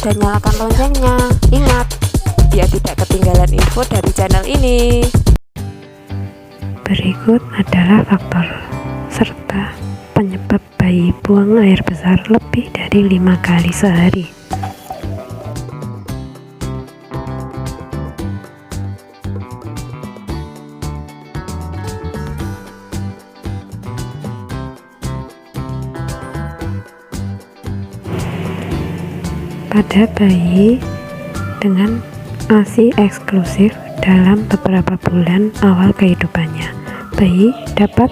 dan nyalakan loncengnya. Ingat, biar tidak ketinggalan info dari channel ini. Berikut adalah faktor serta penyebab bayi buang air besar lebih dari 5 kali sehari. Pada bayi dengan ASI eksklusif dalam beberapa bulan awal kehidupannya, bayi dapat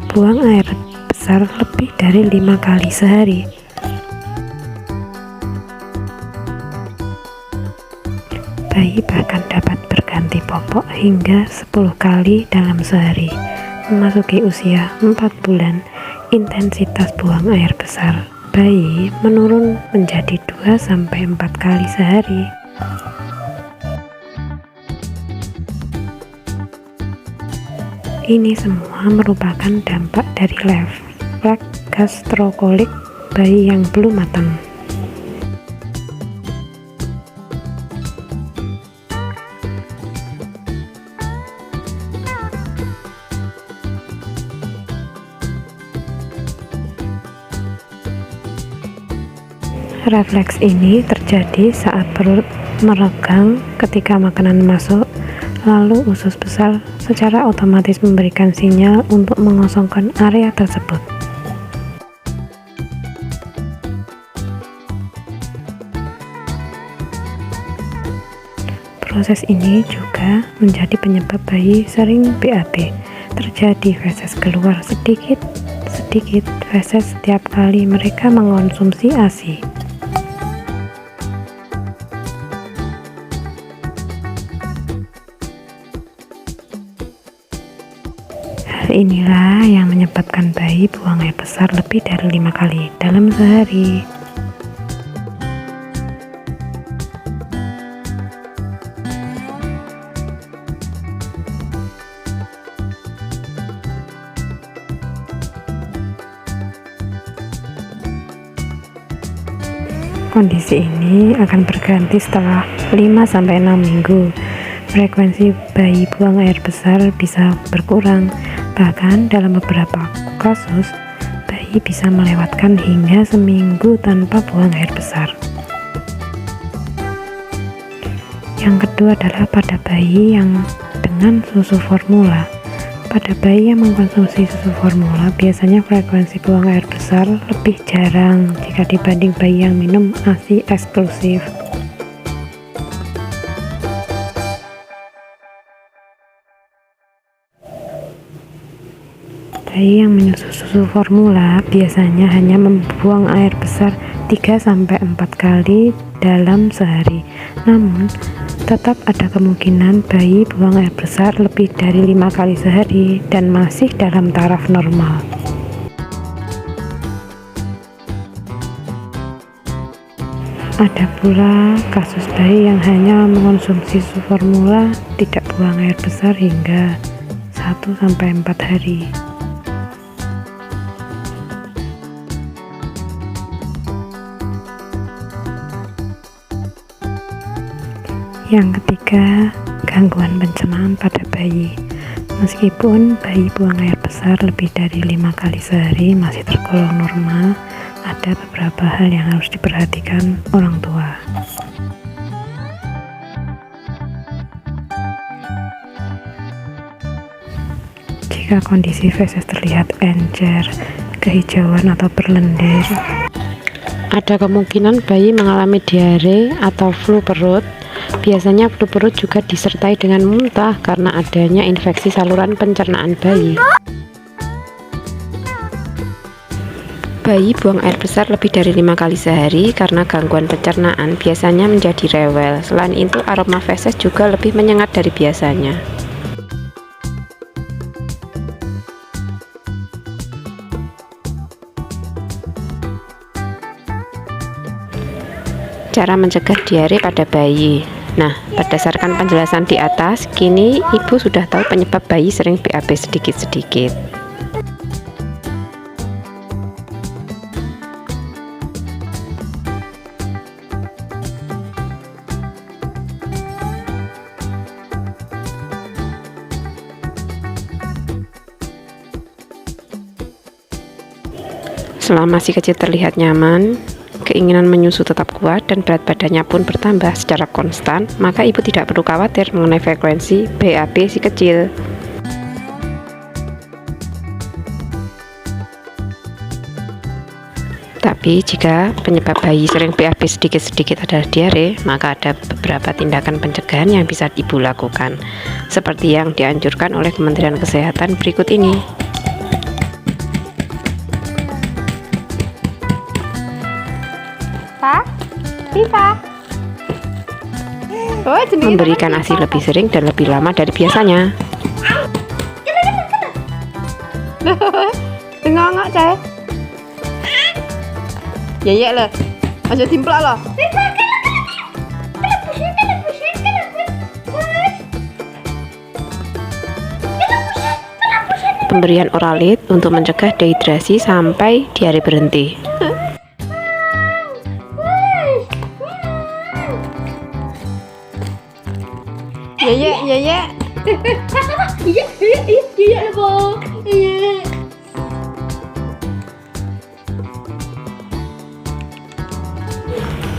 buang air besar lebih dari 5 kali sehari. Bayi bahkan dapat berganti popok hingga 10 kali dalam sehari. Memasuki usia 4 bulan, intensitas buang air besar bayi menurun menjadi 2-4 kali sehari. Ini semua merupakan dampak dari refleks gastrokolik bayi yang belum matang. Refleks ini terjadi saat perut meregang ketika makanan masuk, lalu usus besar secara otomatis memberikan sinyal untuk mengosongkan area tersebut. Proses ini juga menjadi penyebab bayi sering BAB. Terjadi feses keluar sedikit feses setiap kali mereka mengonsumsi ASI. Hal inilah yang menyebabkan bayi buang air besar lebih dari 5 kali dalam sehari. Kondisi ini akan berganti setelah 5-6 minggu. Frekuensi bayi buang air besar bisa berkurang. Bahkan dalam beberapa kasus, bayi bisa melewatkan hingga seminggu tanpa buang air besar. Yang kedua adalah pada bayi yang dengan susu formula. Pada bayi yang mengkonsumsi susu formula, biasanya frekuensi buang air besar lebih jarang jika dibanding bayi yang minum ASI eksklusif. Bayi yang menyusu susu formula biasanya hanya membuang air besar 3-4 kali dalam sehari. Namun, tetap ada kemungkinan bayi buang air besar lebih dari 5 kali sehari dan masih dalam taraf normal. Ada pula kasus bayi yang hanya mengonsumsi susu formula tidak buang air besar hingga 1-4 hari. Yang ketiga, gangguan pencernaan pada bayi. Meskipun bayi buang air besar lebih dari 5 kali sehari masih tergolong normal, ada beberapa hal yang harus diperhatikan orang tua. Jika kondisi feses terlihat encer, kehijauan atau berlendir, ada kemungkinan bayi mengalami diare atau flu perut. Biasanya flu perut juga disertai dengan muntah karena adanya infeksi saluran pencernaan bayi. Bayi buang air besar lebih dari 5 kali sehari karena gangguan pencernaan biasanya menjadi rewel. Selain itu, aroma feses juga lebih menyengat dari biasanya. Cara mencegah diare pada bayi. Nah, berdasarkan penjelasan di atas, kini ibu sudah tahu penyebab bayi sering BAB sedikit-sedikit. Selama si kecil terlihat nyaman, keinginan menyusu tetap kuat, dan berat badannya pun bertambah secara konstan, maka ibu tidak perlu khawatir mengenai frekuensi BAB si kecil. Tapi jika penyebab bayi sering BAB sedikit-sedikit adalah diare, maka ada beberapa tindakan pencegahan yang bisa ibu lakukan, seperti yang dianjurkan oleh Kementerian Kesehatan berikut ini. Memberikan ASI lebih sering dan lebih lama dari biasanya. Ngangak cah. Ya lah. Aja timplak lah. Pemberian oralit untuk mencegah dehidrasi sampai diare berhenti. Ya. Iya loh. Iya.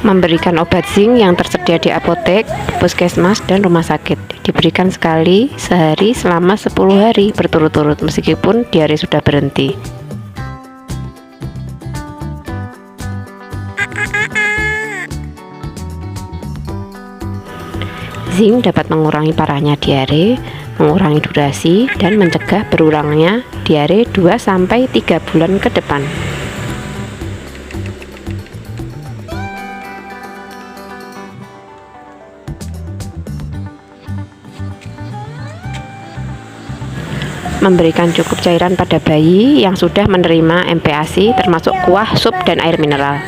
Memberikan obat zinc yang tersedia di apotek, puskesmas, dan rumah sakit. Diberikan sekali sehari selama 10 hari berturut-turut meskipun diare sudah berhenti. Zinc dapat mengurangi parahnya diare, mengurangi durasi, dan mencegah berulangnya diare 2-3 bulan ke depan. Memberikan cukup cairan pada bayi yang sudah menerima MPASI termasuk kuah, sup, dan air mineral.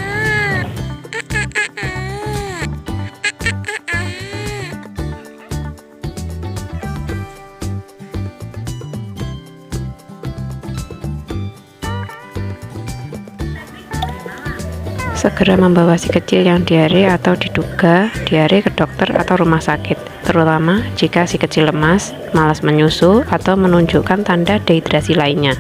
Segera membawa si kecil yang diare atau diduga diare ke dokter atau rumah sakit, terutama jika si kecil lemas, malas menyusu, atau menunjukkan tanda dehidrasi lainnya.